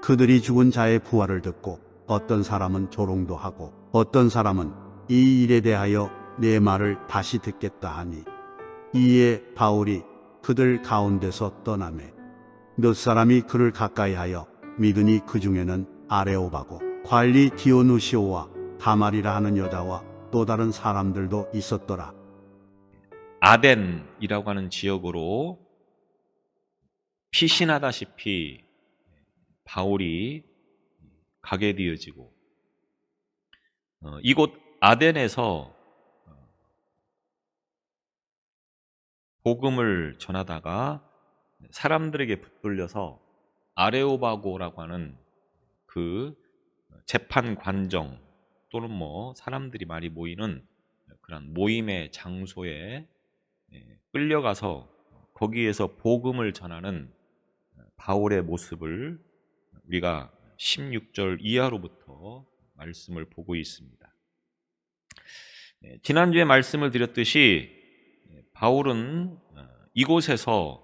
그들이 죽은 자의 부활을 듣고 어떤 사람은 조롱도 하고 어떤 사람은 이 일에 대하여 내 말을 다시 듣겠다 하니, 이에 바울이 그들 가운데서 떠나매 몇 사람이 그를 가까이하여 믿으니 그 중에는 아레오바고 관리 디오누시오와 다말이라 하는 여자와 또 다른 사람들도 있었더라. 아덴이라고 하는 지역으로 피신하다시피 바울이 가게 되어지고, 이곳 아덴에서 복음을 전하다가 사람들에게 붙들려서 아레오바고라고 하는 그 재판 관정 또는 사람들이 많이 모이는 그런 모임의 장소에 끌려가서 거기에서 복음을 전하는 바울의 모습을 우리가 16절 이하로부터 말씀을 보고 있습니다. 지난주에 말씀을 드렸듯이 바울은 이곳에서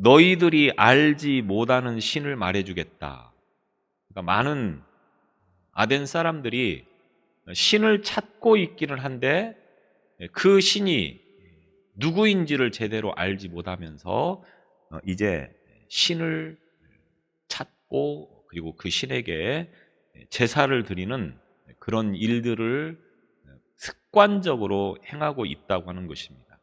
너희들이 알지 못하는 신을 말해주겠다. 그러니까 많은 아덴 사람들이 신을 찾고 있기는 한데 그 신이 누구인지를 제대로 알지 못하면서 이제 신을 찾고 그리고 그 신에게 제사를 드리는 그런 일들을 습관적으로 행하고 있다고 하는 것입니다.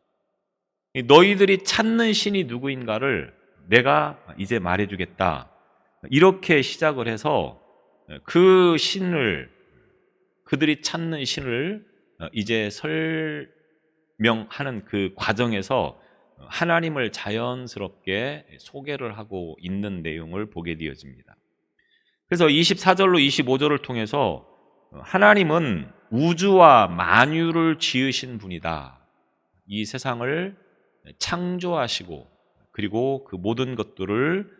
너희들이 찾는 신이 누구인가를 내가 이제 말해주겠다. 이렇게 시작을 해서 그 신을, 그들이 찾는 신을 이제 설명하는 그 과정에서 하나님을 자연스럽게 소개를 하고 있는 내용을 보게 되어집니다. 그래서 24절로 25절을 통해서 하나님은 우주와 만유를 지으신 분이다. 이 세상을 창조하시고 그리고 그 모든 것들을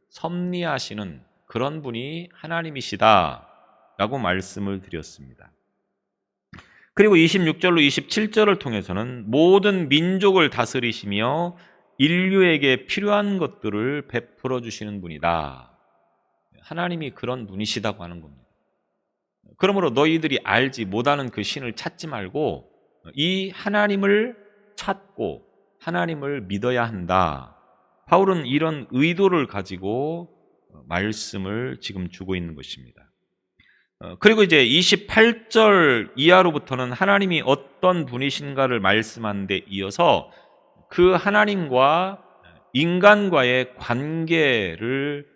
섭리하시는 그런 분이 하나님이시다 라고 말씀을 드렸습니다. 그리고 26절로 27절을 통해서는 모든 민족을 다스리시며 인류에게 필요한 것들을 베풀어 주시는 분이다. 하나님이 그런 분이시다고 하는 겁니다. 그러므로 너희들이 알지 못하는 그 신을 찾지 말고 이 하나님을 찾고 하나님을 믿어야 한다. 바울은 이런 의도를 가지고 말씀을 지금 주고 있는 것입니다. 그리고 이제 28절 이하로부터는 하나님이 어떤 분이신가를 말씀하는 데 이어서 그 하나님과 인간과의 관계를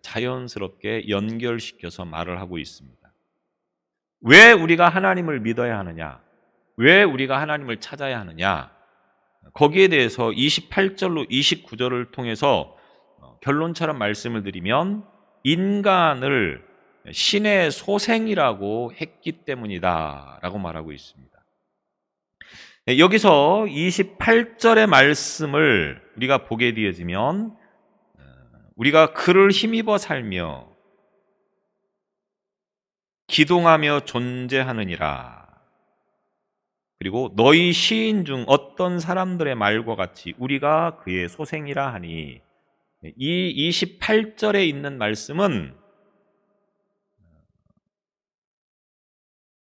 자연스럽게 연결시켜서 말을 하고 있습니다. 왜 우리가 하나님을 믿어야 하느냐? 왜 우리가 하나님을 찾아야 하느냐? 거기에 대해서 28절로 29절을 통해서 결론처럼 말씀을 드리면 인간을 신의 소생이라고 했기 때문이다 라고 말하고 있습니다. 여기서 28절의 말씀을 우리가 보게 되어지면 우리가 그를 힘입어 살며 기동하며 존재하느니라. 그리고 너희 시인 중 어떤 사람들의 말과 같이 우리가 그의 소생이라 하니, 이 28절에 있는 말씀은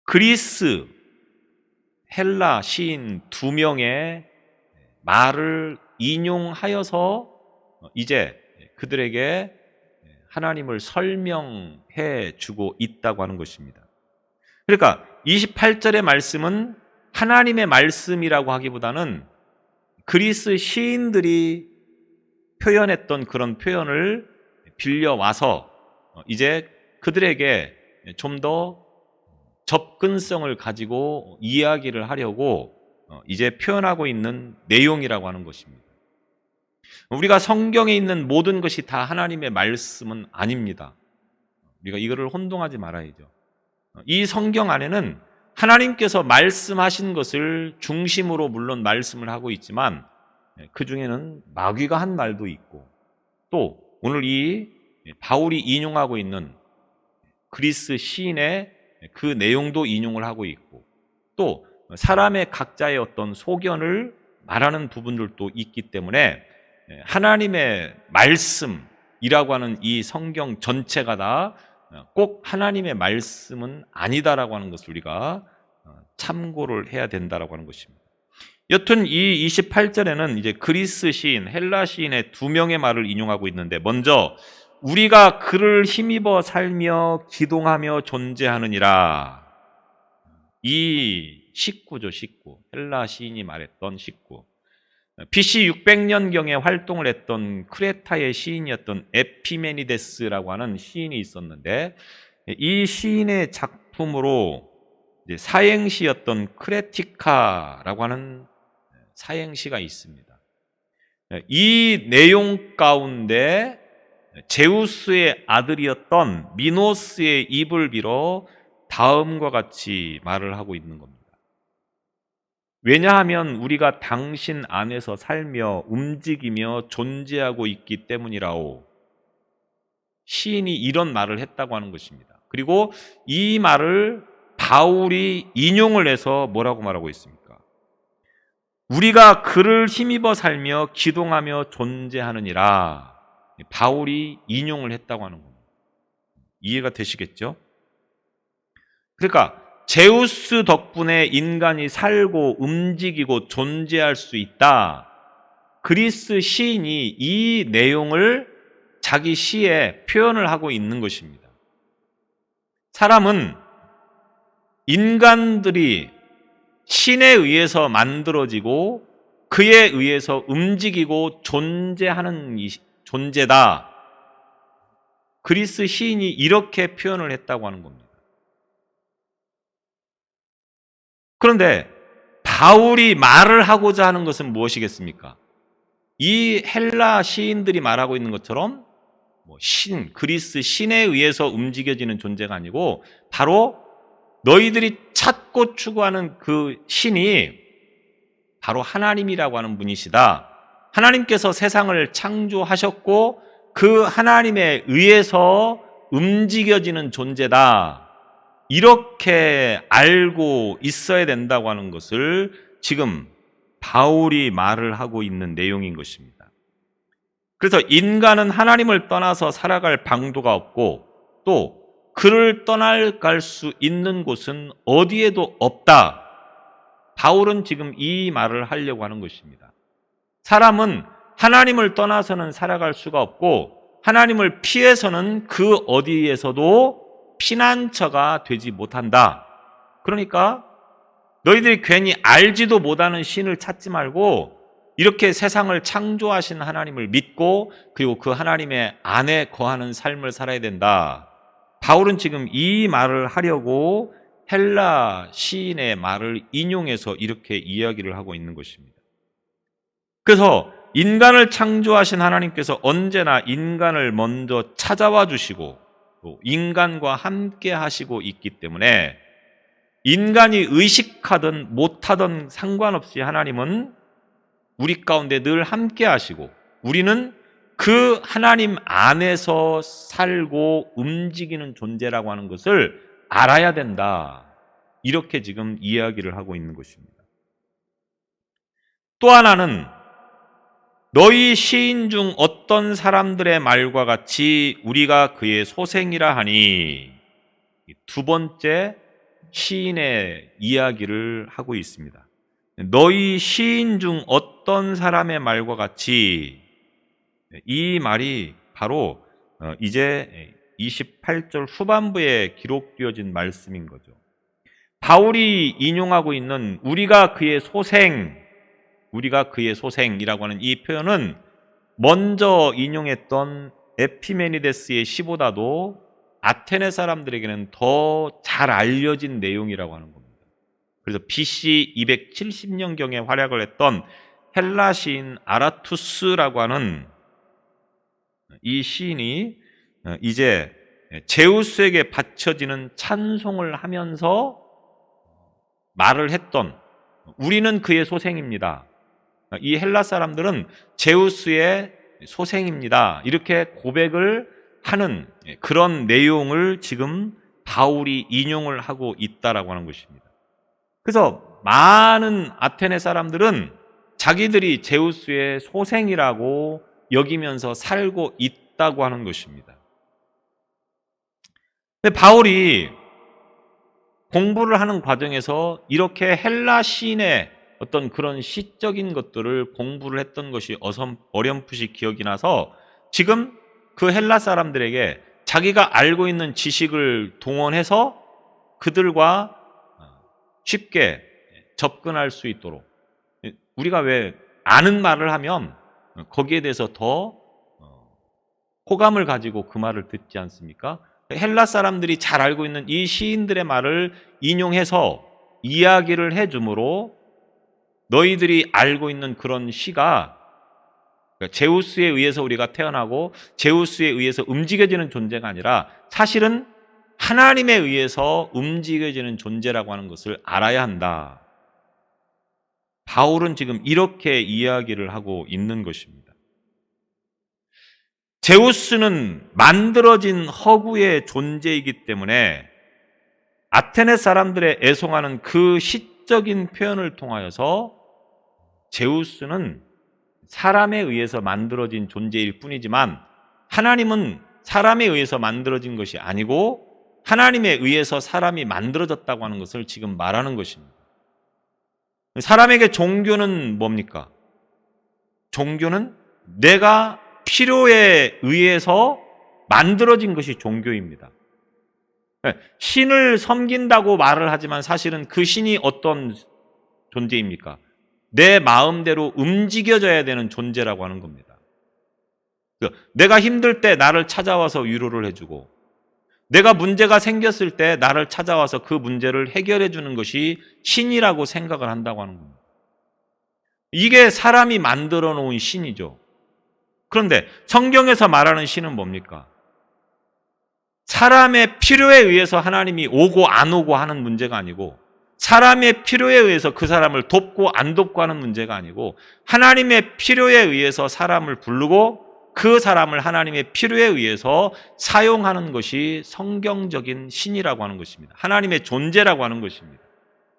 그리스, 헬라 시인 두 명의 말을 인용하여서 이제 그들에게 하나님을 설명해 주고 있다고 하는 것입니다. 그러니까 28절의 말씀은 하나님의 말씀이라고 하기보다는 그리스 시인들이 표현했던 그런 표현을 빌려와서 이제 그들에게 좀 더 접근성을 가지고 이야기를 하려고 이제 표현하고 있는 내용이라고 하는 것입니다. 우리가 성경에 있는 모든 것이 다 하나님의 말씀은 아닙니다. 우리가 이거를 혼동하지 말아야죠. 이 성경 안에는 하나님께서 말씀하신 것을 중심으로 물론 말씀을 하고 있지만 그 중에는 마귀가 한 말도 있고, 또 오늘 이 바울이 인용하고 있는 그리스 시인의 그 내용도 인용을 하고 있고, 또 사람의 각자의 어떤 소견을 말하는 부분들도 있기 때문에 하나님의 말씀, 이라고 하는 이 성경 전체가 다 꼭 하나님의 말씀은 아니다라고 하는 것을 우리가 참고를 해야 된다라고 하는 것입니다. 여튼 이 28절에는 이제 그리스 시인, 헬라 시인의 두 명의 말을 인용하고 있는데, 먼저 우리가 그를 힘입어 살며 기동하며 존재하느니라. 이 식구죠, 식구. 헬라 시인이 말했던 식구. BC 600년경에 활동을 했던 크레타의 시인이었던 에피메니데스라고 하는 시인이 있었는데, 이 시인의 작품으로 이제 사행시였던 크레티카라고 하는 사행시가 있습니다. 이 내용 가운데 제우스의 아들이었던 미노스의 입을 빌어 다음과 같이 말을 하고 있는 겁니다. 왜냐하면 우리가 당신 안에서 살며 움직이며 존재하고 있기 때문이라오. 시인이 이런 말을 했다고 하는 것입니다. 그리고 이 말을 바울이 인용을 해서 뭐라고 말하고 있습니까? 우리가 그를 힘입어 살며 기동하며 존재하느니라. 바울이 인용을 했다고 하는 겁니다. 이해가 되시겠죠? 그러니까 제우스 덕분에 인간이 살고 움직이고 존재할 수 있다. 그리스 시인이 이 내용을 자기 시에 표현을 하고 있는 것입니다. 사람은 인간들이 신에 의해서 만들어지고 그에 의해서 움직이고 존재하는 존재다. 그리스 시인이 이렇게 표현을 했다고 하는 겁니다. 그런데 바울이 말을 하고자 하는 것은 무엇이겠습니까? 이 헬라 시인들이 말하고 있는 것처럼 그리스 신에 의해서 움직여지는 존재가 아니고 바로 너희들이 찾고 추구하는 그 신이 바로 하나님이라고 하는 분이시다. 하나님께서 세상을 창조하셨고 그 하나님에 의해서 움직여지는 존재다. 이렇게 알고 있어야 된다고 하는 것을 지금 바울이 말을 하고 있는 내용인 것입니다. 그래서 인간은 하나님을 떠나서 살아갈 방도가 없고 또 그를 떠나갈 수 있는 곳은 어디에도 없다. 바울은 지금 이 말을 하려고 하는 것입니다. 사람은 하나님을 떠나서는 살아갈 수가 없고 하나님을 피해서는 그 어디에서도 피난처가 되지 못한다. 그러니까 너희들이 괜히 알지도 못하는 신을 찾지 말고 이렇게 세상을 창조하신 하나님을 믿고 그리고 그 하나님의 안에 거하는 삶을 살아야 된다. 바울은 지금 이 말을 하려고 헬라 시인의 말을 인용해서 이렇게 이야기를 하고 있는 것입니다. 그래서 인간을 창조하신 하나님께서 언제나 인간을 먼저 찾아와 주시고 또 인간과 함께 하시고 있기 때문에 인간이 의식하든 못하든 상관없이 하나님은 우리 가운데 늘 함께 하시고 우리는 그 하나님 안에서 살고 움직이는 존재라고 하는 것을 알아야 된다. 이렇게 지금 이야기를 하고 있는 것입니다. 또 하나는 너희 시인 중 어떤 사람들의 말과 같이 우리가 그의 소생이라 하니, 두 번째 시인의 이야기를 하고 있습니다. 너희 시인 중 어떤 사람의 말과 같이, 이 말이 바로 이제 28절 후반부에 기록되어진 말씀인 거죠. 바울이 인용하고 있는 우리가 그의 소생이라고 하는 이 표현은 먼저 인용했던 에피메니데스의 시보다도 아테네 사람들에게는 더 잘 알려진 내용이라고 하는 겁니다. 그래서 BC 270년경에 활약을 했던 헬라 시인 아라투스라고 하는 이 시인이 이제 제우스에게 바쳐지는 찬송을 하면서 말을 했던, 우리는 그의 소생입니다. 이 헬라 사람들은 제우스의 소생입니다. 이렇게 고백을 하는 그런 내용을 지금 바울이 인용을 하고 있다라고 하는 것입니다. 그래서 많은 아테네 사람들은 자기들이 제우스의 소생이라고 여기면서 살고 있다고 하는 것입니다. 근데 바울이 공부를 하는 과정에서 이렇게 헬라 시인의 어떤 그런 시적인 것들을 공부를 했던 것이 어렴풋이 기억이 나서 지금 그 헬라 사람들에게 자기가 알고 있는 지식을 동원해서 그들과 쉽게 접근할 수 있도록, 우리가 왜 아는 말을 하면 거기에 대해서 더 호감을 가지고 그 말을 듣지 않습니까? 헬라 사람들이 잘 알고 있는 이 시인들의 말을 인용해서 이야기를 해주므로 너희들이 알고 있는 그런 시가 제우스에 의해서 우리가 태어나고 제우스에 의해서 움직여지는 존재가 아니라 사실은 하나님에 의해서 움직여지는 존재라고 하는 것을 알아야 한다. 바울은 지금 이렇게 이야기를 하고 있는 것입니다. 제우스는 만들어진 허구의 존재이기 때문에 아테네 사람들의 애송하는 그 시적인 표현을 통하여서 제우스는 사람에 의해서 만들어진 존재일 뿐이지만 하나님은 사람에 의해서 만들어진 것이 아니고 하나님에 의해서 사람이 만들어졌다고 하는 것을 지금 말하는 것입니다. 사람에게 종교는 뭡니까? 종교는 내가 필요에 의해서 만들어진 것이 종교입니다. 신을 섬긴다고 말을 하지만 사실은 그 신이 어떤 존재입니까? 내 마음대로 움직여져야 되는 존재라고 하는 겁니다. 내가 힘들 때 나를 찾아와서 위로를 해주고 내가 문제가 생겼을 때 나를 찾아와서 그 문제를 해결해 주는 것이 신이라고 생각을 한다고 하는 겁니다. 이게 사람이 만들어 놓은 신이죠. 그런데 성경에서 말하는 신은 뭡니까? 사람의 필요에 의해서 하나님이 오고 안 오고 하는 문제가 아니고 사람의 필요에 의해서 그 사람을 돕고 안 돕고 하는 문제가 아니고 하나님의 필요에 의해서 사람을 부르고 그 사람을 하나님의 필요에 의해서 사용하는 것이 성경적인 신이라고 하는 것입니다. 하나님의 존재라고 하는 것입니다.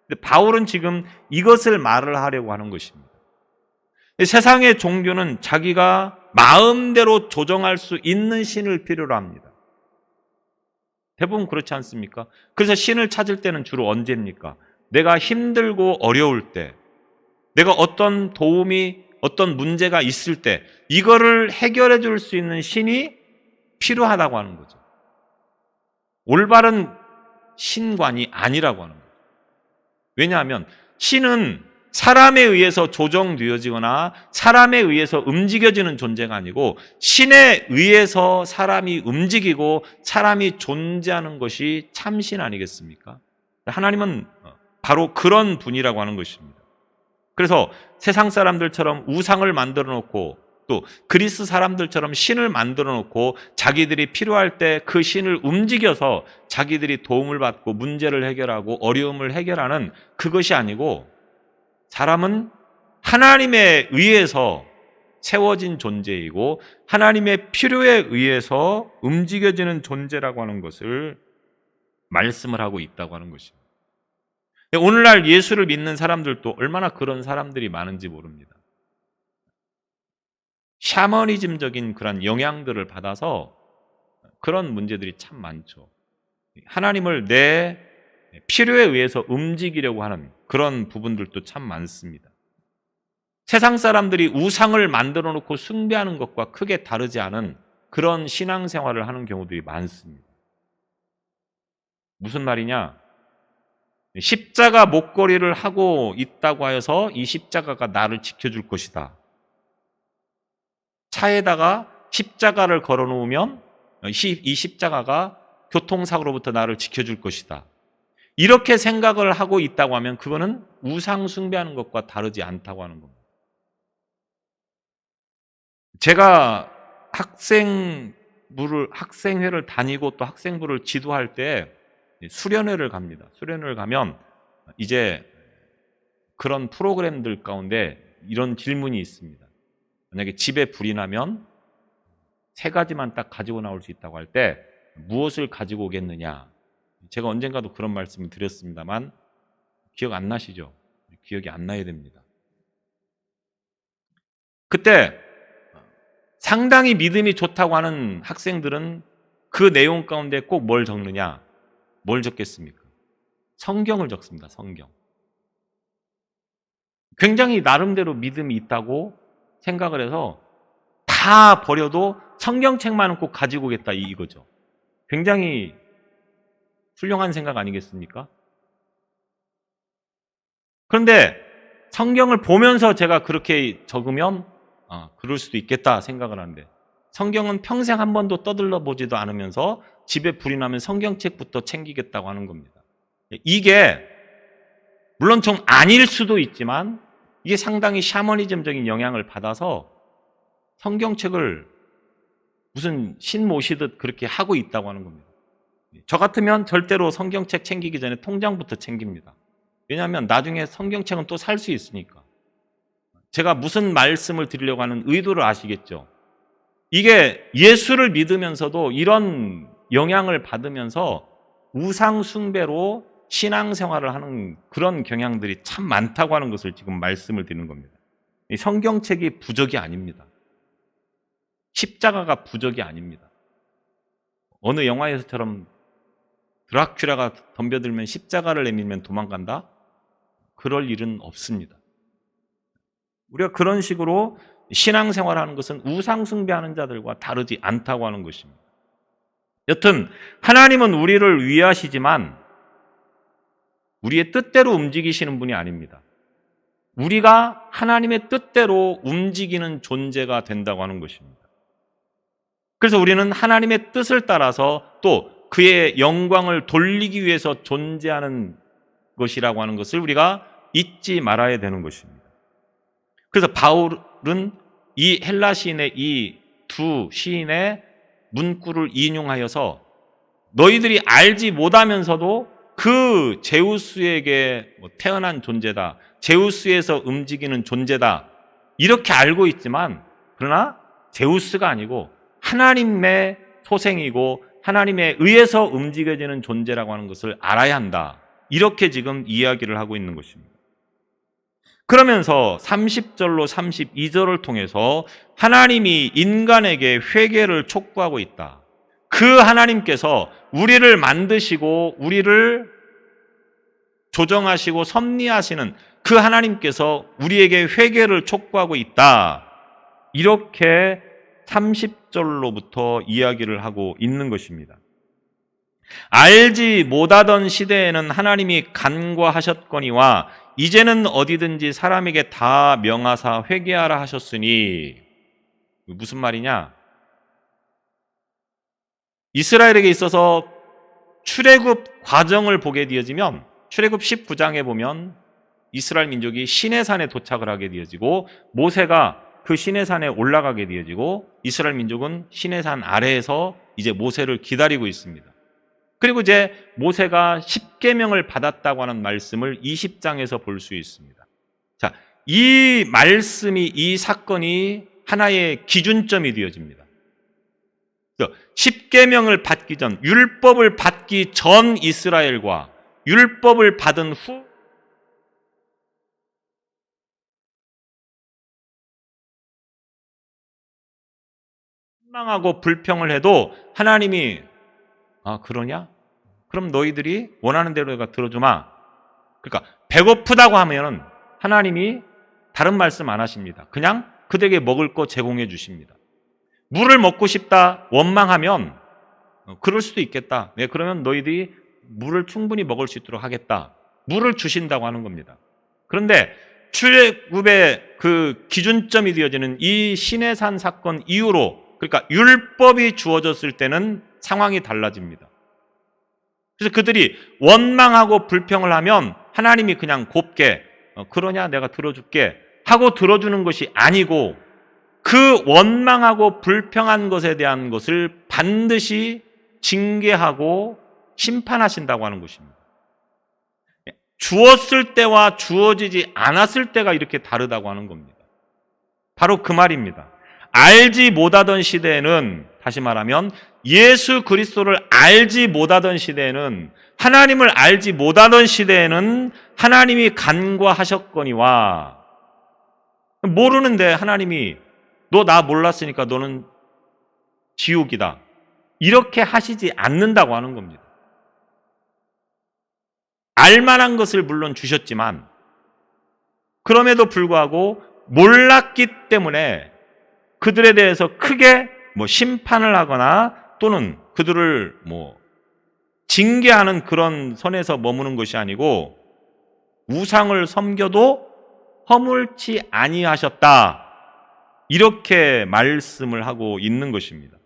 근데 바울은 지금 이것을 말을 하려고 하는 것입니다. 세상의 종교는 자기가 마음대로 조정할 수 있는 신을 필요로 합니다. 대부분 그렇지 않습니까? 그래서 신을 찾을 때는 주로 언제입니까? 내가 힘들고 어려울 때, 내가 어떤 도움이 어떤 문제가 있을 때 이거를 해결해 줄 수 있는 신이 필요하다고 하는 거죠. 올바른 신관이 아니라고 하는 거죠. 왜냐하면 신은 사람에 의해서 조정되어지거나 사람에 의해서 움직여지는 존재가 아니고 신에 의해서 사람이 움직이고 사람이 존재하는 것이 참신 아니겠습니까? 하나님은 바로 그런 분이라고 하는 것입니다. 그래서 세상 사람들처럼 우상을 만들어 놓고 또 그리스 사람들처럼 신을 만들어 놓고 자기들이 필요할 때 그 신을 움직여서 자기들이 도움을 받고 문제를 해결하고 어려움을 해결하는 그것이 아니고 사람은 하나님에 의해서 세워진 존재이고 하나님의 필요에 의해서 움직여지는 존재라고 하는 것을 말씀을 하고 있다고 하는 것입니다. 오늘날 예수를 믿는 사람들도 얼마나 그런 사람들이 많은지 모릅니다. 샤머니즘적인 그런 영향들을 받아서 그런 문제들이 참 많죠. 하나님을 내 필요에 의해서 움직이려고 하는 그런 부분들도 참 많습니다. 세상 사람들이 우상을 만들어 놓고 숭배하는 것과 크게 다르지 않은 그런 신앙생활을 하는 경우들이 많습니다. 무슨 말이냐? 십자가 목걸이를 하고 있다고 하여서 이 십자가가 나를 지켜줄 것이다. 차에다가 십자가를 걸어 놓으면 이 십자가가 교통사고로부터 나를 지켜줄 것이다. 이렇게 생각을 하고 있다고 하면 그거는 우상 숭배하는 것과 다르지 않다고 하는 겁니다. 제가 학생회를 다니고 또 학생부를 지도할 때 수련회를 갑니다. 수련회를 가면 이제 그런 프로그램들 가운데 이런 질문이 있습니다. 만약에 집에 불이 나면 3가지만 딱 가지고 나올 수 있다고 할 때 무엇을 가지고 오겠느냐? 제가 언젠가도 그런 말씀을 드렸습니다만 기억 안 나시죠? 기억이 안 나야 됩니다. 그때 상당히 믿음이 좋다고 하는 학생들은 그 내용 가운데 꼭 뭘 적느냐? 뭘 적겠습니까? 성경을 적습니다. 성경. 굉장히 나름대로 믿음이 있다고 생각을 해서 다 버려도 성경책만은 꼭 가지고 오겠다 이거죠. 굉장히 훌륭한 생각 아니겠습니까? 그런데 성경을 보면서 제가 그렇게 적으면 그럴 수도 있겠다 생각을 하는데, 성경은 평생 한 번도 떠들러 보지도 않으면서 집에 불이 나면 성경책부터 챙기겠다고 하는 겁니다. 이게 물론 좀 아닐 수도 있지만 이게 상당히 샤머니즘적인 영향을 받아서 성경책을 무슨 신 모시듯 그렇게 하고 있다고 하는 겁니다. 저 같으면 절대로 성경책 챙기기 전에 통장부터 챙깁니다. 왜냐하면 나중에 성경책은 또 살 수 있으니까. 제가 무슨 말씀을 드리려고 하는 의도를 아시겠죠? 이게 예수를 믿으면서도 이런 영향을 받으면서 우상 숭배로 신앙생활을 하는 그런 경향들이 참 많다고 하는 것을 지금 말씀을 드리는 겁니다. 이 성경책이 부적이 아닙니다. 십자가가 부적이 아닙니다. 어느 영화에서처럼 드라큘라가 덤벼들면 십자가를 내밀면 도망간다? 그럴 일은 없습니다. 우리가 그런 식으로 신앙생활하는 것은 우상숭배하는 자들과 다르지 않다고 하는 것입니다. 여튼 하나님은 우리를 위하시지만 우리의 뜻대로 움직이시는 분이 아닙니다. 우리가 하나님의 뜻대로 움직이는 존재가 된다고 하는 것입니다. 그래서 우리는 하나님의 뜻을 따라서 또 그의 영광을 돌리기 위해서 존재하는 것이라고 하는 것을 우리가 잊지 말아야 되는 것입니다. 그래서 바울은 이 헬라 시인의 이 두 시인의 문구를 인용하여서 너희들이 알지 못하면서도 그 제우스에게 태어난 존재다, 제우스에서 움직이는 존재다 이렇게 알고 있지만, 그러나 제우스가 아니고 하나님의 소생이고 하나님에 의해서 움직여지는 존재라고 하는 것을 알아야 한다, 이렇게 지금 이야기를 하고 있는 것입니다. 그러면서 30절로 32절을 통해서 하나님이 인간에게 회개를 촉구하고 있다. 그 하나님께서 우리를 만드시고 우리를 조정하시고 섭리하시는 그 하나님께서 우리에게 회개를 촉구하고 있다. 이렇게 30절로부터 이야기를 하고 있는 것입니다. 알지 못하던 시대에는 하나님이 간과하셨거니와 이제는 어디든지 사람에게 다 명하사 회개하라 하셨으니, 무슨 말이냐? 이스라엘에게 있어서 출애굽 과정을 보게 되어지면 출애굽 19장에 보면 이스라엘 민족이 시내산에 도착을 하게 되어지고 모세가 그 시내산에 올라가게 되어지고 이스라엘 민족은 시내산 아래에서 이제 모세를 기다리고 있습니다. 그리고 이제 모세가 십계명을 받았다고 하는 말씀을 20장에서 볼 수 있습니다. 자, 이 말씀이, 이 사건이 하나의 기준점이 되어집니다. 십계명을 받기 전, 율법을 받기 전 이스라엘과 율법을 받은 후 실망하고 불평을 해도 하나님이 그러냐? 그럼 너희들이 원하는 대로 내가 들어주마. 그러니까 배고프다고 하면은 하나님이 다른 말씀 안 하십니다. 그냥 그들에게 먹을 거 제공해 주십니다. 물을 먹고 싶다 원망하면 그럴 수도 있겠다. 네, 그러면 너희들이 물을 충분히 먹을 수 있도록 하겠다. 물을 주신다고 하는 겁니다. 그런데 출애굽의 그 기준점이 되어지는 이 시내산 사건 이후로, 그러니까 율법이 주어졌을 때는 상황이 달라집니다. 그래서 그들이 원망하고 불평을 하면 하나님이 그냥 곱게 그러냐 내가 들어줄게 하고 들어주는 것이 아니고, 그 원망하고 불평한 것에 대한 것을 반드시 징계하고 심판하신다고 하는 것입니다. 주었을 때와 주어지지 않았을 때가 이렇게 다르다고 하는 겁니다. 바로 그 말입니다. 알지 못하던 시대에는, 다시 말하면 예수 그리스도를 알지 못하던 시대에는, 하나님을 알지 못하던 시대에는 하나님이 간과하셨거니와, 모르는데 하나님이 너 나 몰랐으니까 너는 지옥이다. 이렇게 하시지 않는다고 하는 겁니다. 알만한 것을 물론 주셨지만 그럼에도 불구하고 몰랐기 때문에 그들에 대해서 크게 심판을 하거나 또는 그들을 징계하는 그런 선에서 머무는 것이 아니고 우상을 섬겨도 허물지 아니하셨다. 이렇게 말씀을 하고 있는 것입니다.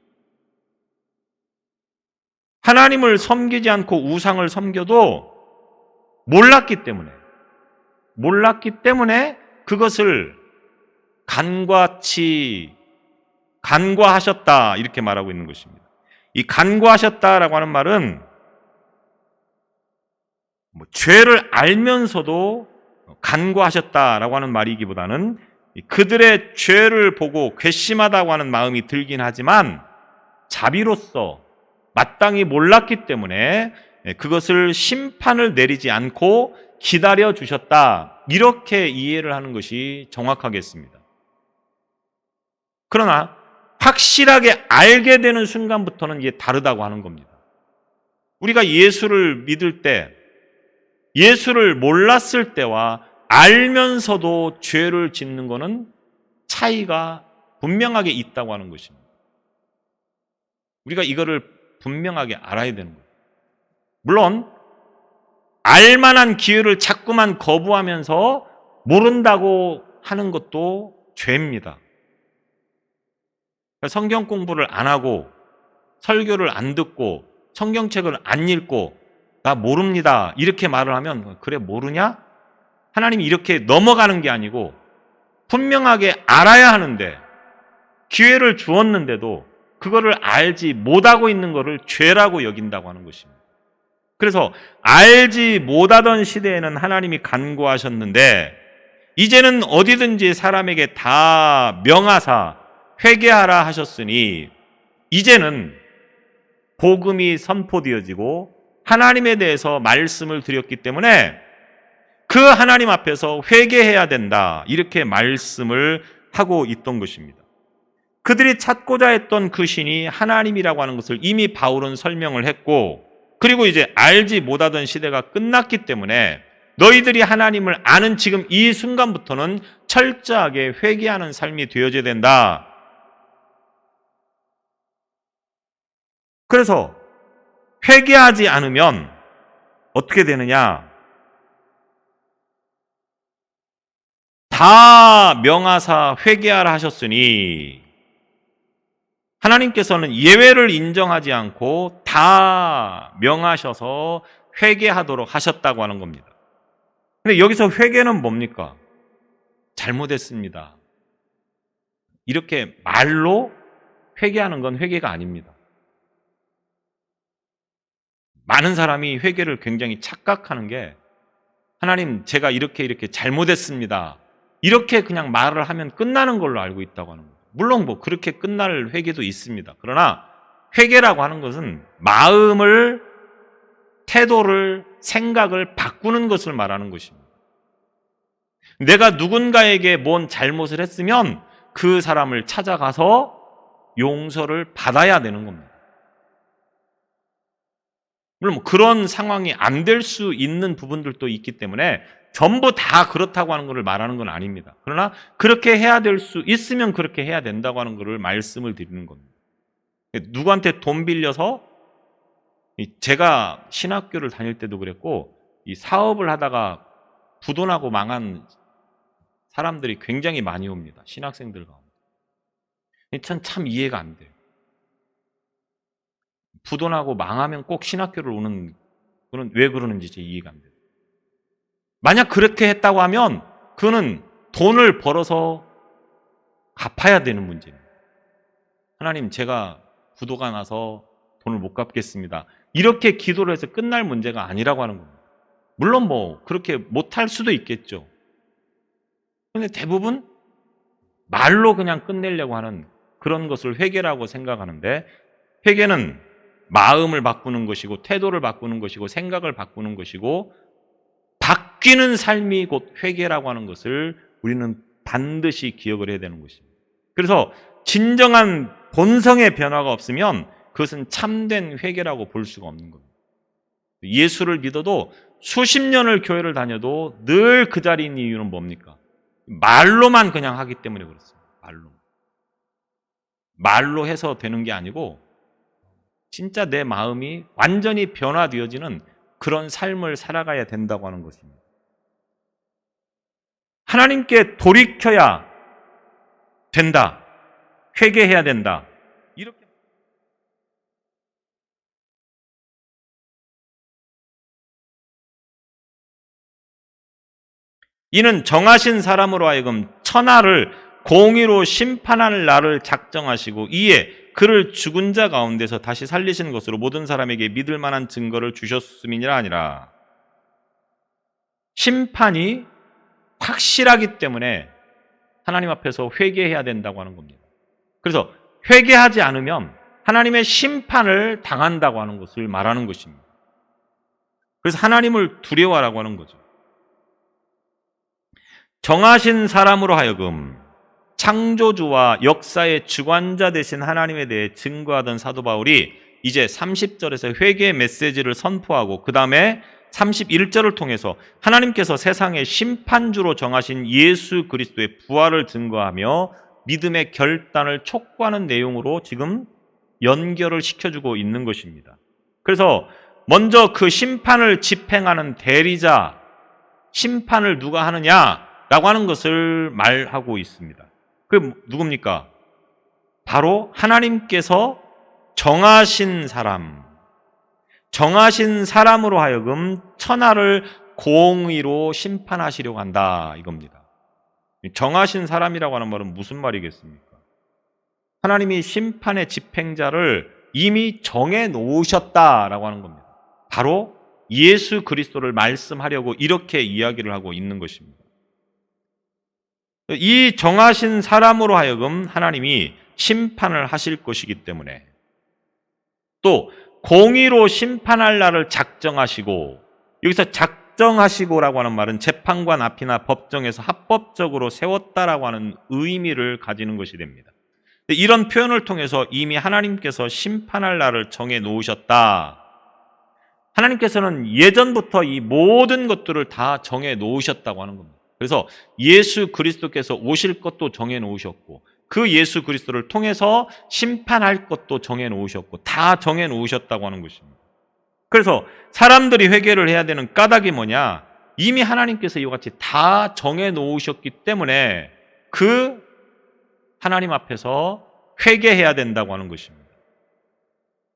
하나님을 섬기지 않고 우상을 섬겨도 몰랐기 때문에 그것을 간과하셨다 이렇게 말하고 있는 것입니다. 이 간과하셨다라고 하는 말은 죄를 알면서도 간과하셨다라고 하는 말이기보다는 그들의 죄를 보고 괘씸하다고 하는 마음이 들긴 하지만 자비로서 마땅히 몰랐기 때문에 그것을 심판을 내리지 않고 기다려 주셨다. 이렇게 이해를 하는 것이 정확하겠습니다. 그러나 확실하게 알게 되는 순간부터는 이게 다르다고 하는 겁니다. 우리가 예수를 믿을 때, 예수를 몰랐을 때와 알면서도 죄를 짓는 것은 차이가 분명하게 있다고 하는 것입니다. 우리가 이거를 분명하게 알아야 되는 거예요. 물론 알만한 기회를 자꾸만 거부하면서 모른다고 하는 것도 죄입니다. 성경 공부를 안 하고 설교를 안 듣고 성경책을 안 읽고 나 모릅니다 이렇게 말을 하면 그래 모르냐? 하나님이 이렇게 넘어가는 게 아니고 분명하게 알아야 하는데 기회를 주었는데도 그거를 알지 못하고 있는 것을 죄라고 여긴다고 하는 것입니다. 그래서 알지 못하던 시대에는 하나님이 간구하셨는데 이제는 어디든지 사람에게 다 명하사 회개하라 하셨으니 이제는 복음이 선포되어지고 하나님에 대해서 말씀을 드렸기 때문에 그 하나님 앞에서 회개해야 된다 이렇게 말씀을 하고 있던 것입니다. 그들이 찾고자 했던 그 신이 하나님이라고 하는 것을 이미 바울은 설명을 했고 그리고 이제 알지 못하던 시대가 끝났기 때문에 너희들이 하나님을 아는 지금 이 순간부터는 철저하게 회개하는 삶이 되어져야 된다. 그래서 회개하지 않으면 어떻게 되느냐? 다 명하사 회개하라 하셨으니 하나님께서는 예외를 인정하지 않고 다 명하셔서 회개하도록 하셨다고 하는 겁니다. 근데 여기서 회개는 뭡니까? 잘못했습니다. 이렇게 말로 회개하는 건 회개가 아닙니다. 많은 사람이 회개를 굉장히 착각하는 게 하나님 제가 이렇게 잘못했습니다. 이렇게 그냥 말을 하면 끝나는 걸로 알고 있다고 하는 거예요. 물론 그렇게 끝날 회개도 있습니다. 그러나 회개라고 하는 것은 마음을, 태도를, 생각을 바꾸는 것을 말하는 것입니다. 내가 누군가에게 뭔 잘못을 했으면 그 사람을 찾아가서 용서를 받아야 되는 겁니다. 물론 그런 상황이 안 될 수 있는 부분들도 있기 때문에 전부 다 그렇다고 하는 것을 말하는 건 아닙니다. 그러나 그렇게 해야 될 수 있으면 그렇게 해야 된다고 하는 것을 말씀을 드리는 겁니다. 누구한테 돈 빌려서 제가 신학교를 다닐 때도 그랬고 이 사업을 하다가 부도나고 망한 사람들이 굉장히 많이 옵니다. 신학생들 가운데. 참 이해가 안 돼요. 부도나고 망하면 꼭 신학교를 오는 그런 왜 그러는지 제 이해가 안 돼요. 만약 그렇게 했다고 하면 그는 돈을 벌어서 갚아야 되는 문제입니다. 하나님 제가 부도가 나서 돈을 못 갚겠습니다. 이렇게 기도를 해서 끝날 문제가 아니라고 하는 겁니다. 물론 그렇게 못할 수도 있겠죠. 그런데 대부분 말로 그냥 끝내려고 하는 그런 것을 회개라고 생각하는데 회개는 마음을 바꾸는 것이고 태도를 바꾸는 것이고 생각을 바꾸는 것이고 바뀌는 삶이 곧 회개라고 하는 것을 우리는 반드시 기억을 해야 되는 것입니다. 그래서 진정한 본성의 변화가 없으면 그것은 참된 회개라고 볼 수가 없는 겁니다. 예수를 믿어도 수십 년을 교회를 다녀도 늘 그 자리에 있는 이유는 뭡니까? 말로만 그냥 하기 때문에 그렇습니다. 말로 해서 되는 게 아니고 진짜 내 마음이 완전히 변화되어지는 그런 삶을 살아가야 된다고 하는 것입니다. 하나님께 돌이켜야 된다. 회개해야 된다. 이렇게 이는 정하신 사람으로 하여금 천하를 공의로 심판할 날을 작정하시고 이에 그를 죽은 자 가운데서 다시 살리신 것으로 모든 사람에게 믿을 만한 증거를 주셨음이니라 아니라. 심판이 확실하기 때문에 하나님 앞에서 회개해야 된다고 하는 겁니다. 그래서 회개하지 않으면 하나님의 심판을 당한다고 하는 것을 말하는 것입니다. 그래서 하나님을 두려워하라고 하는 거죠. 정하신 사람으로 하여금 창조주와 역사의 주관자 되신 하나님에 대해 증거하던 사도 바울이 이제 30절에서 회개의 메시지를 선포하고 그 다음에 31절을 통해서 하나님께서 세상의 심판주로 정하신 예수 그리스도의 부활을 증거하며 믿음의 결단을 촉구하는 내용으로 지금 연결을 시켜주고 있는 것입니다. 그래서 먼저 그 심판을 집행하는 대리자, 심판을 누가 하느냐라고 하는 것을 말하고 있습니다. 그게 누굽니까? 바로 하나님께서 정하신 사람으로 하여금 천하를 공의로 심판하시려고 한다 이겁니다. 정하신 사람이라고 하는 말은 무슨 말이겠습니까? 하나님이 심판의 집행자를 이미 정해 놓으셨다라고 하는 겁니다. 바로 예수 그리스도를 말씀하려고 이렇게 이야기를 하고 있는 것입니다. 이 정하신 사람으로 하여금 하나님이 심판을 하실 것이기 때문에 또 공의로 심판할 날을 작정하시고, 여기서 작정하시고라고 하는 말은 재판관 앞이나 법정에서 합법적으로 세웠다라고 하는 의미를 가지는 것이 됩니다. 이런 표현을 통해서 이미 하나님께서 심판할 날을 정해 놓으셨다. 하나님께서는 예전부터 이 모든 것들을 다 정해 놓으셨다고 하는 겁니다. 그래서 예수 그리스도께서 오실 것도 정해 놓으셨고 그 예수 그리스도를 통해서 심판할 것도 정해 놓으셨고 다 정해 놓으셨다고 하는 것입니다. 그래서 사람들이 회개를 해야 되는 까닭이 뭐냐? 이미 하나님께서 이와 같이 다 정해 놓으셨기 때문에 그 하나님 앞에서 회개해야 된다고 하는 것입니다.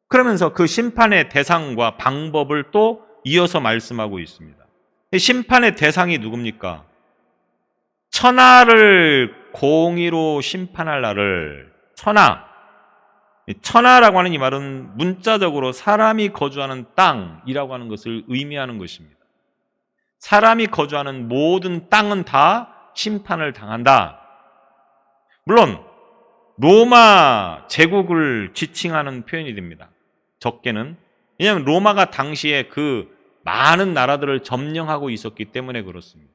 그러면서 그 심판의 대상과 방법을 또 이어서 말씀하고 있습니다. 심판의 대상이 누굽니까? 천하를 공의로 심판할 날을, 천하라고 하는 이 말은 문자적으로 사람이 거주하는 땅이라고 하는 것을 의미하는 것입니다. 사람이 거주하는 모든 땅은 다 심판을 당한다. 물론 로마 제국을 지칭하는 표현이 됩니다. 적게는. 왜냐하면 로마가 당시에 그 많은 나라들을 점령하고 있었기 때문에 그렇습니다.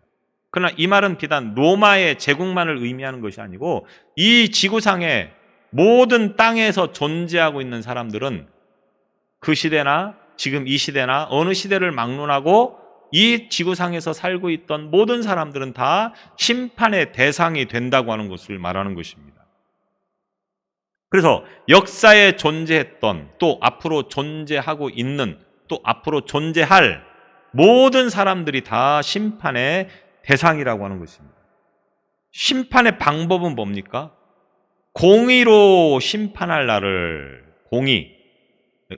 그러나 이 말은 비단 로마의 제국만을 의미하는 것이 아니고 이 지구상의 모든 땅에서 존재하고 있는 사람들은 그 시대나 지금 이 시대나 어느 시대를 막론하고 이 지구상에서 살고 있던 모든 사람들은 다 심판의 대상이 된다고 하는 것을 말하는 것입니다. 그래서 역사에 존재했던 또 앞으로 존재하고 있는 또 앞으로 존재할 모든 사람들이 다 심판의 대상이라고 하는 것입니다. 심판의 방법은 뭡니까? 공의로 심판할 날을,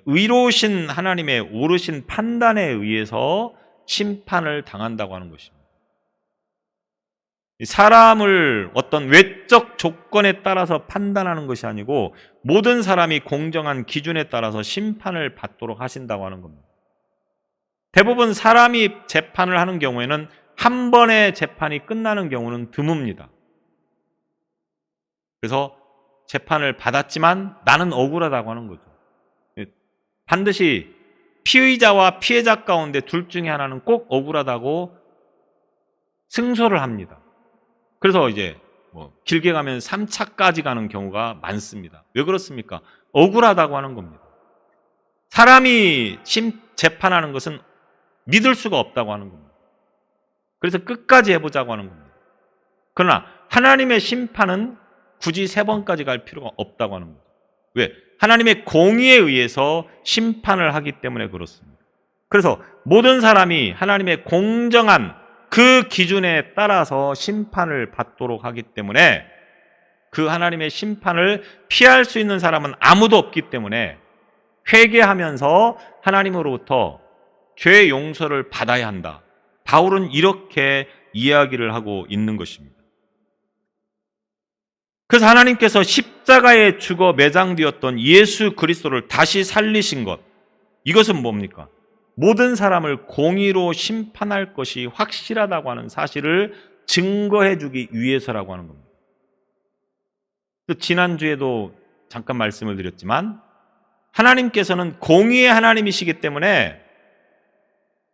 의로우신 하나님의 오르신 판단에 의해서 심판을 당한다고 하는 것입니다. 사람을 어떤 외적 조건에 따라서 판단하는 것이 아니고 모든 사람이 공정한 기준에 따라서 심판을 받도록 하신다고 하는 겁니다. 대부분 사람이 재판을 하는 경우에는 한 번의 재판이 끝나는 경우는 드뭅니다. 그래서 재판을 받았지만 나는 억울하다고 하는 거죠. 반드시 피의자와 피해자 가운데 둘 중에 하나는 꼭 억울하다고 승소를 합니다. 그래서 이제 길게 가면 3차까지 가는 경우가 많습니다. 왜 그렇습니까? 억울하다고 하는 겁니다. 사람이 재판하는 것은 믿을 수가 없다고 하는 겁니다. 그래서 끝까지 해보자고 하는 겁니다. 그러나 하나님의 심판은 굳이 3번까지 갈 필요가 없다고 하는 거죠. 왜? 하나님의 공의에 의해서 심판을 하기 때문에 그렇습니다. 그래서 모든 사람이 하나님의 공정한 그 기준에 따라서 심판을 받도록 하기 때문에 그 하나님의 심판을 피할 수 있는 사람은 아무도 없기 때문에 회개하면서 하나님으로부터 죄 용서를 받아야 한다. 바울은 이렇게 이야기를 하고 있는 것입니다. 그래서 하나님께서 십자가에 죽어 매장되었던 예수 그리스도를 다시 살리신 것, 이것은 뭡니까? 모든 사람을 공의로 심판할 것이 확실하다고 하는 사실을 증거해 주기 위해서라고 하는 겁니다. 지난주에도 잠깐 말씀을 드렸지만 하나님께서는 공의의 하나님이시기 때문에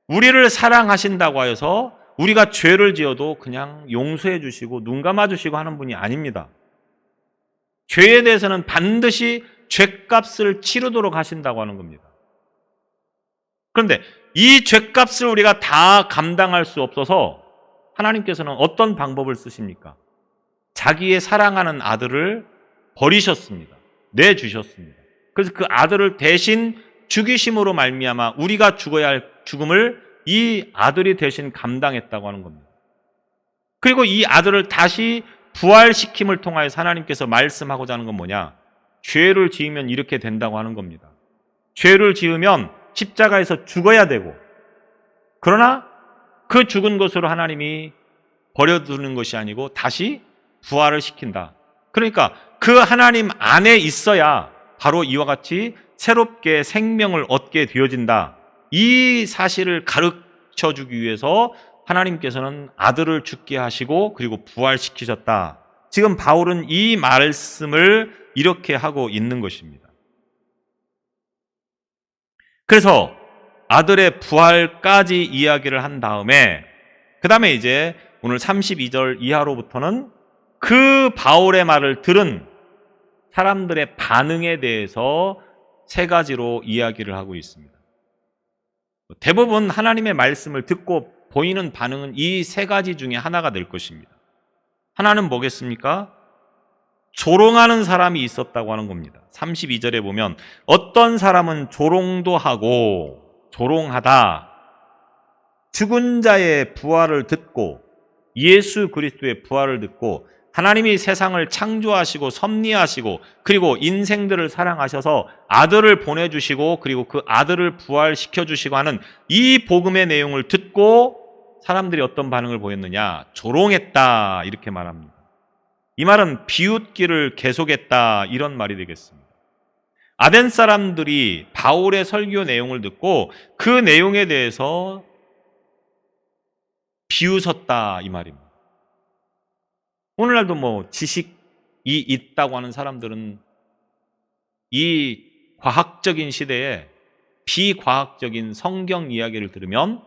우리를 사랑하신다고 하여서 우리가 죄를 지어도 그냥 용서해 주시고 눈 감아 주시고 하는 분이 아닙니다. 죄에 대해서는 반드시 죄값을 치르도록 하신다고 하는 겁니다. 그런데 이 죄값을 우리가 다 감당할 수 없어서 하나님께서는 어떤 방법을 쓰십니까? 자기의 사랑하는 아들을 버리셨습니다. 내주셨습니다. 그래서 그 아들을 대신 죽이심으로 말미암아 우리가 죽어야 할 죽음을 이 아들이 대신 감당했다고 하는 겁니다. 그리고 이 아들을 다시 부활시킴을 통하여서 하나님께서 말씀하고자 하는 건 뭐냐? 죄를 지으면 이렇게 된다고 하는 겁니다. 죄를 지으면 십자가에서 죽어야 되고, 그러나 그 죽은 것으로 하나님이 버려두는 것이 아니고 다시 부활을 시킨다. 그러니까 그 하나님 안에 있어야 바로 이와 같이 새롭게 생명을 얻게 되어진다. 이 사실을 가르쳐 주기 위해서 하나님께서는 아들을 죽게 하시고 그리고 부활시키셨다. 지금 바울은 이 말씀을 이렇게 하고 있는 것입니다. 그래서 아들의 부활까지 이야기를 한 다음에 그 다음에 이제 오늘 32절 이하로부터는 그 바울의 말을 들은 사람들의 반응에 대해서 3가지로 이야기를 하고 있습니다. 대부분 하나님의 말씀을 듣고 보이는 반응은 이 3가지 중에 하나가 될 것입니다. 하나는 뭐겠습니까? 조롱하는 사람이 있었다고 하는 겁니다. 32절에 보면 어떤 사람은 조롱도 하고 조롱하다. 죽은 자의 부활을 듣고 예수 그리스도의 부활을 듣고 하나님이 세상을 창조하시고 섭리하시고 그리고 인생들을 사랑하셔서 아들을 보내주시고 그리고 그 아들을 부활시켜주시고 하는 이 복음의 내용을 듣고 사람들이 어떤 반응을 보였느냐? 조롱했다 이렇게 말합니다. 이 말은 비웃기를 계속했다 이런 말이 되겠습니다. 아덴 사람들이 바울의 설교 내용을 듣고 그 내용에 대해서 비웃었다 이 말입니다. 오늘날도 지식이 있다고 하는 사람들은 이 과학적인 시대에 비과학적인 성경 이야기를 들으면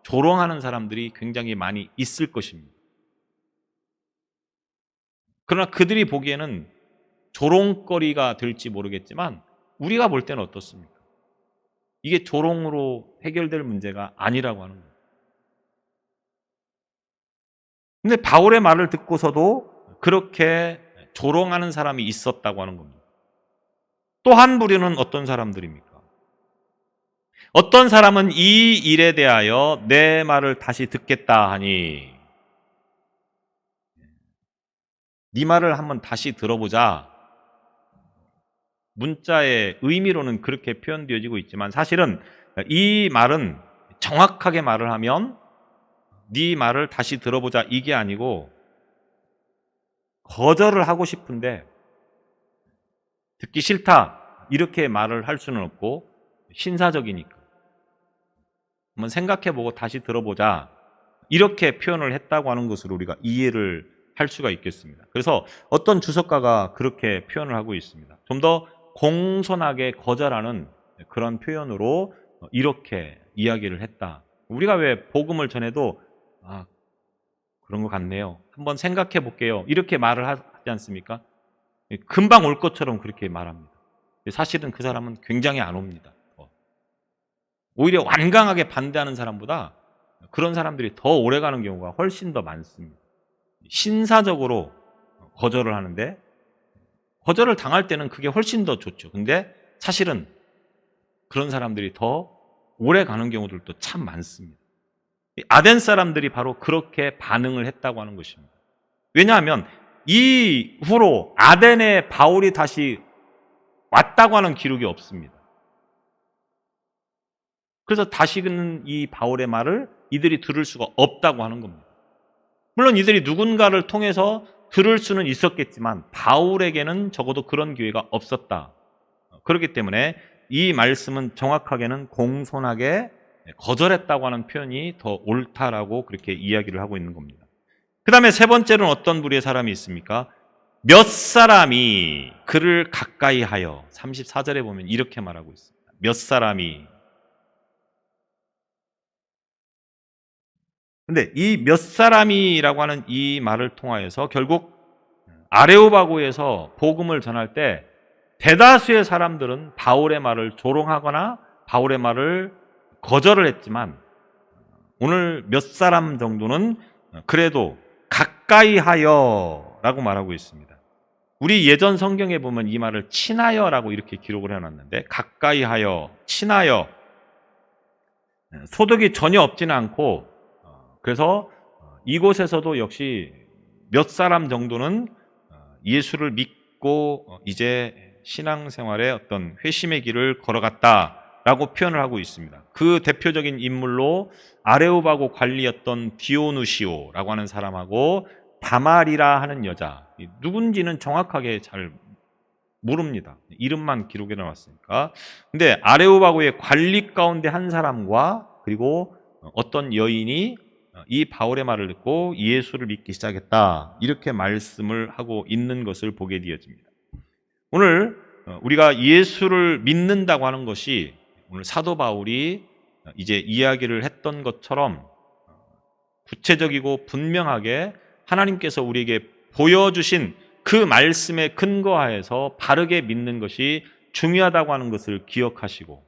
조롱하는 사람들이 굉장히 많이 있을 것입니다. 그러나 그들이 보기에는 조롱거리가 될지 모르겠지만 우리가 볼 때는 어떻습니까? 이게 조롱으로 해결될 문제가 아니라고 하는 거예요. 근데 바울의 말을 듣고서도 그렇게 조롱하는 사람이 있었다고 하는 겁니다. 또 한 부류는 어떤 사람들입니까? 어떤 사람은 이 일에 대하여 내 말을 다시 듣겠다 하니 네 말을 한번 다시 들어보자. 문자의 의미로는 그렇게 표현되어지고 있지만 사실은 이 말은 정확하게 말을 하면 네 말을 다시 들어보자 이게 아니고 거절을 하고 싶은데 듣기 싫다 이렇게 말을 할 수는 없고 신사적이니까 한번 생각해보고 다시 들어보자 이렇게 표현을 했다고 하는 것으로 우리가 이해를 할 수가 있겠습니다. 그래서 어떤 주석가가 그렇게 표현을 하고 있습니다. 좀 더 공손하게 거절하는 그런 표현으로 이렇게 이야기를 했다. 우리가 왜 복음을 전해도 그런 것 같네요. 한번 생각해 볼게요. 이렇게 말을 하지 않습니까? 금방 올 것처럼 그렇게 말합니다. 사실은 그 사람은 굉장히 안 옵니다. 오히려 완강하게 반대하는 사람보다 그런 사람들이 더 오래 가는 경우가 훨씬 더 많습니다. 신사적으로 거절을 하는데 거절을 당할 때는 그게 훨씬 더 좋죠. 근데 사실은 그런 사람들이 더 오래 가는 경우들도 참 많습니다. 아덴 사람들이 바로 그렇게 반응을 했다고 하는 것입니다. 왜냐하면 이후로 아덴에 바울이 다시 왔다고 하는 기록이 없습니다. 그래서 다시는 이 바울의 말을 이들이 들을 수가 없다고 하는 겁니다. 물론 이들이 누군가를 통해서 들을 수는 있었겠지만 바울에게는 적어도 그런 기회가 없었다. 그렇기 때문에 이 말씀은 정확하게는 공손하게 거절했다고 하는 표현이 더 옳다라고 그렇게 이야기를 하고 있는 겁니다. 그 다음에 세 번째로는 어떤 부류의 사람이 있습니까? 몇 사람이 그를 가까이 하여 34절에 보면 이렇게 말하고 있습니다. 몇 사람이. 근데 이 몇 사람이라고 하는 이 말을 통하여서 결국 아레오바고에서 복음을 전할 때 대다수의 사람들은 바울의 말을 조롱하거나 바울의 말을 거절을 했지만 오늘 몇 사람 정도는 그래도 가까이 하여 라고 말하고 있습니다. 우리 예전 성경에 보면 이 말을 친하여라고 이렇게 기록을 해놨는데 가까이 하여, 친하여 소득이 전혀 없지는 않고 그래서 이곳에서도 역시 몇 사람 정도는 예수를 믿고 이제 신앙생활의 어떤 회심의 길을 걸어갔다라고 표현을 하고 있습니다. 그 대표적인 인물로 아레오바고 관리였던 디오누시오라고 하는 사람하고 다말이라 하는 여자, 누군지는 정확하게 잘 모릅니다. 이름만 기록해 놨으니까. 근데 아레오바고의 관리 가운데 한 사람과 그리고 어떤 여인이 이 바울의 말을 듣고 예수를 믿기 시작했다. 이렇게 말씀을 하고 있는 것을 보게 되어집니다. 오늘 우리가 예수를 믿는다고 하는 것이 오늘 사도 바울이 이제 이야기를 했던 것처럼 구체적이고 분명하게 하나님께서 우리에게 보여주신 그 말씀에 근거하여서 바르게 믿는 것이 중요하다고 하는 것을 기억하시고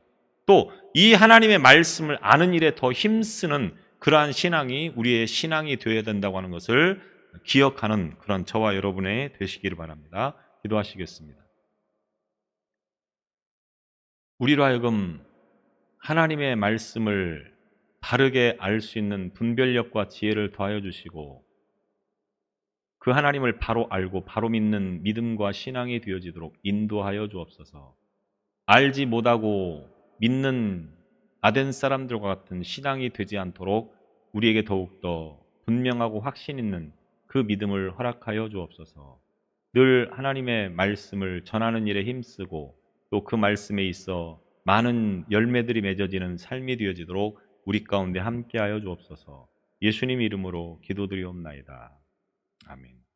또 이 하나님의 말씀을 아는 일에 더 힘쓰는 그러한 신앙이 우리의 신앙이 되어야 된다고 하는 것을 기억하는 그런 저와 여러분의 되시기를 바랍니다. 기도하시겠습니다. 우리로 하여금 하나님의 말씀을 바르게 알 수 있는 분별력과 지혜를 더하여 주시고 그 하나님을 바로 알고 바로 믿는 믿음과 신앙이 되어지도록 인도하여 주옵소서. 알지 못하고 믿는 아덴 사람들과 같은 신앙이 되지 않도록 우리에게 더욱더 분명하고 확신 있는 그 믿음을 허락하여 주옵소서. 늘 하나님의 말씀을 전하는 일에 힘쓰고 또 그 말씀에 있어 많은 열매들이 맺어지는 삶이 되어지도록 우리 가운데 함께하여 주옵소서. 예수님 이름으로 기도드리옵나이다. 아멘.